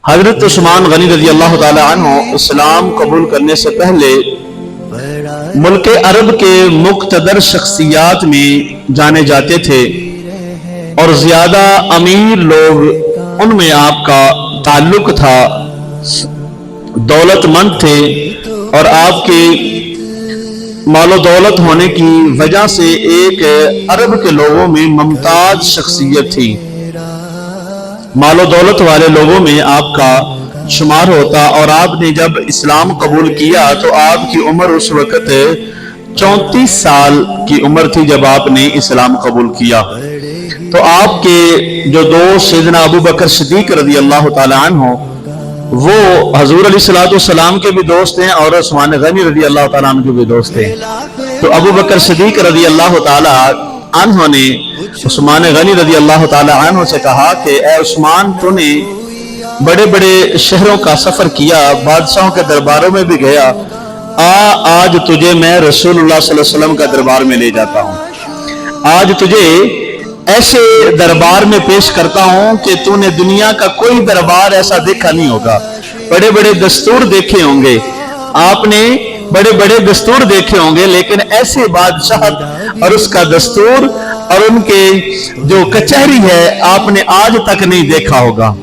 حضرت عثمان غنی رضی اللہ تعالی عنہ اسلام قبول کرنے سے پہلے ملک عرب کے مقتدر شخصیات میں جانے جاتے تھے اور زیادہ امیر لوگ ان میں آپ کا تعلق تھا، دولت مند تھے اور آپ کے مال و دولت ہونے کی وجہ سے ایک عرب کے لوگوں میں ممتاز شخصیت تھی۔ مال و دولت والے لوگوں میں آپ کا شمار ہوتا، اور آپ نے جب اسلام قبول کیا تو آپ کی عمر اس وقت 34 سال کی عمر تھی جب آپ نے اسلام قبول کیا۔ تو آپ کے جو دوست سیدنا ابو بکر صدیق رضی اللہ تعالی عنہ وہ حضور علیہ السلام کے بھی دوست ہیں اور عثمان غنی رضی اللہ تعالیٰ عنہ کے بھی دوست ہیں۔ تو ابو بکر صدیق رضی اللہ تعالیٰ عنہ نے عثمان غنی رضی اللہ تعالیٰ عنہ سے کہا کہ اے عثمان، تو نے بڑے بڑے شہروں کا سفر کیا، بادشاہوں کے درباروں میں بھی گیا، آج تجھے میں رسول اللہ صلی اللہ علیہ وسلم کا دربار میں لے جاتا ہوں، آج تجھے ایسے دربار میں پیش کرتا ہوں کہ تو نے دنیا کا کوئی دربار ایسا دیکھا نہیں ہوگا۔ بڑے بڑے دستور دیکھے ہوں گے آپ نے، بڑے بڑے دستور دیکھے ہوں گے، لیکن ایسے بادشاہت اور اس کا دستور اور ان کے جو کچہری ہے آپ نے آج تک نہیں دیکھا ہوگا۔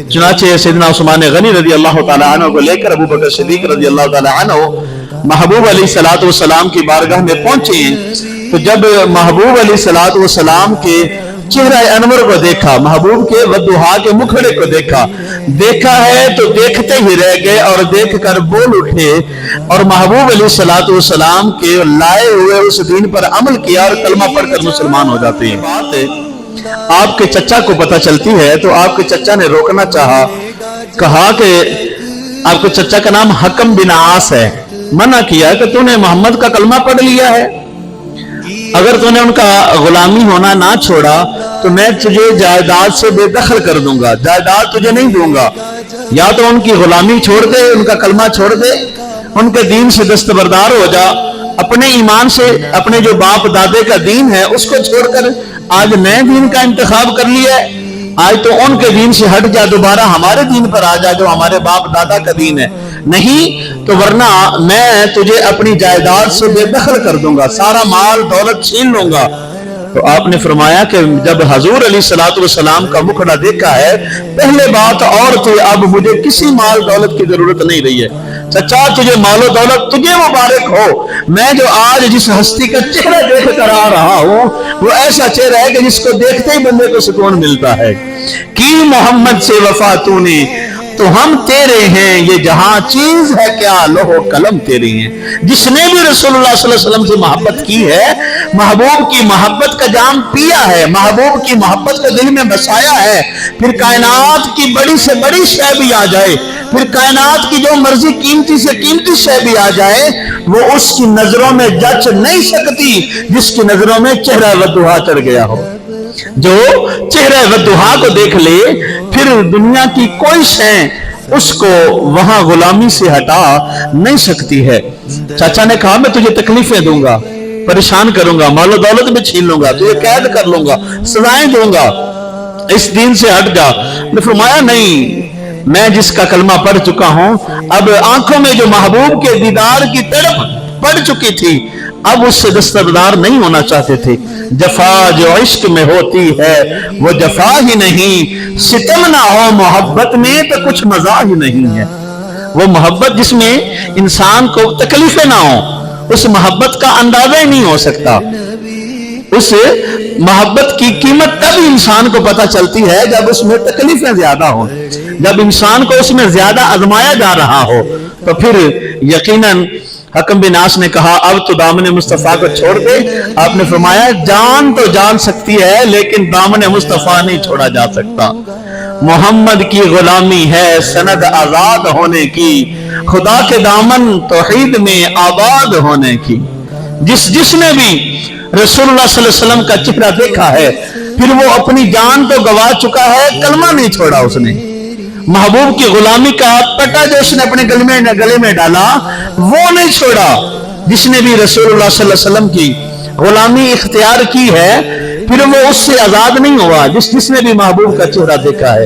چنانچہ سیدنا عثمان غنی رضی اللہ تعالیٰ عنہ کو لے کر ابو بکر صدیق رضی اللہ تعالیٰ عنہ محبوب علیہ السلام کی بارگاہ میں پہنچے ہیں۔ تو جب محبوب علیہ السلام کے چہرہ انور کو دیکھا، محبوب کے ودھا کے مکھڑے کو دیکھا ہے تو دیکھتے ہی رہ گئے اور دیکھ کر بول اٹھے اور محبوب علیہ السلام کے لائے ہوئے اس دین پر عمل کیا اور کلمہ پڑھ کر مسلمان ہو جاتے ہیں۔ بات آپ کے چچا کو پتہ چلتی ہے تو آپ کے چچا نے روکنا چاہا، کہا کہ آپ کے چچا کا نام حکم بن عاص ہے، منع کیا کہ تو نے محمد کا کلمہ پڑھ لیا ہے، اگر تو نے ان کا غلامی ہونا نہ چھوڑا تو میں تجھے جائیداد سے بے دخل کر دوں گا، جائیداد تجھے نہیں دوں گا، یا تو ان کی غلامی چھوڑ دے، ان کا کلمہ چھوڑ دے، ان کے دین سے دستبردار ہو جا، اپنے ایمان سے اپنے جو باپ دادے کا دین ہے اس کو چھوڑ کر آج نئے دین کا انتخاب کر لیا ہے، آج تو ان کے دین سے ہٹ جا، دوبارہ ہمارے دین پر آ جا جو ہمارے باپ دادا کا دین ہے، نہیں تو ورنہ میں تجھے اپنی جائیداد سے بے دخل کر دوں گا، سارا مال دولت چھین لوں گا۔ تو آپ نے فرمایا کہ جب حضور علیہ السلام کا مکھڑا دیکھا ہے، پہلے بات اور تھی، اب مجھے کسی مال دولت کی ضرورت نہیں رہی ہے، چچا تجھے مال و دولت تجھے مبارک ہو، میں جو آج جس ہستی کا چہرہ دیکھ کر آ رہا ہوں وہ ایسا چہرہ ہے کہ جس کو دیکھتے ہی بندے کو سکون ملتا ہے۔ کی محمد سے وفا تو نے تو ہم تیرے ہیں، یہ جہاں چیز ہے کیا لوح قلم تیری ہیں۔ جس نے بھی رسول اللہ صلی اللہ علیہ وسلم سے محبت کی ہے، محبوب کی محبت کا جام پیا ہے، محبوب کی محبت کو دل میں بسایا ہے، پھر کائنات کی بڑی سے بڑی شے بھی آ جائے، پھر کائنات کی جو مرضی قیمتی سے قیمتی شے بھی آ جائے، وہ اس کی نظروں میں جچ نہیں سکتی جس کی نظروں میں چہرہ ودھا چڑھ گیا ہو۔ جو چہرہ ودھا کو دیکھ لے پھر دنیا کی کوئی شے اس کو وہاں غلامی سے ہٹا نہیں سکتی ہے۔ چاچا نے کہا میں تجھے تکلیفیں دوں گا، پریشان کروں گا، مال و دولت بھی چھین لوں گا، تجھے قید کر لوں گا، سزائیں دوں گا، اس دین سے ہٹ جا۔ نے فرمایا نہیں، میں جس کا کلمہ پڑھ چکا ہوں، اب آنکھوں میں جو محبوب کے دیدار کی تڑپ پڑ چکی تھی، اب اس سے دستبردار نہیں ہونا چاہتے تھے۔ جفا جو عشق میں ہوتی ہے وہ جفا ہی نہیں، ستم نہ ہو محبت میں تو کچھ مزہ ہی نہیں ہے۔ وہ محبت جس میں انسان کو تکلیفیں نہ ہوں، اس محبت کا اندازہ ہی نہیں ہو سکتا۔ اس محبت کی قیمت تب انسان کو پتہ چلتی ہے جب اس میں تکلیفیں زیادہ ہوں، جب انسان کو اس میں زیادہ آزمایا جا رہا ہو، تو پھر یقیناً حکم بن عاص نے کہا اب تو دامن مصطفیٰ کو چھوڑ دے۔ آپ نے فرمایا جان تو جان سکتی ہے لیکن دامن مصطفیٰ نہیں چھوڑا جا سکتا۔ محمد کی غلامی ہے سند آزاد ہونے کی، خدا کے دامن توحید میں آباد ہونے کی۔ جس نے بھی رسول اللہ صلی اللہ علیہ وسلم کا چہرہ دیکھا ہے پھر وہ اپنی جان تو گوا چکا ہے، کلمہ نہیں چھوڑا اس نے، محبوب کی غلامی کا پٹا جو اس نے اپنے گلے میں ڈالا وہ نہیں چھوڑا۔ جس نے بھی رسول اللہ صلی اللہ علیہ وسلم کی غلامی اختیار کی ہے پھر وہ اس سے آزاد نہیں ہوا۔ جس نے بھی محبوب کا چہرہ دیکھا ہے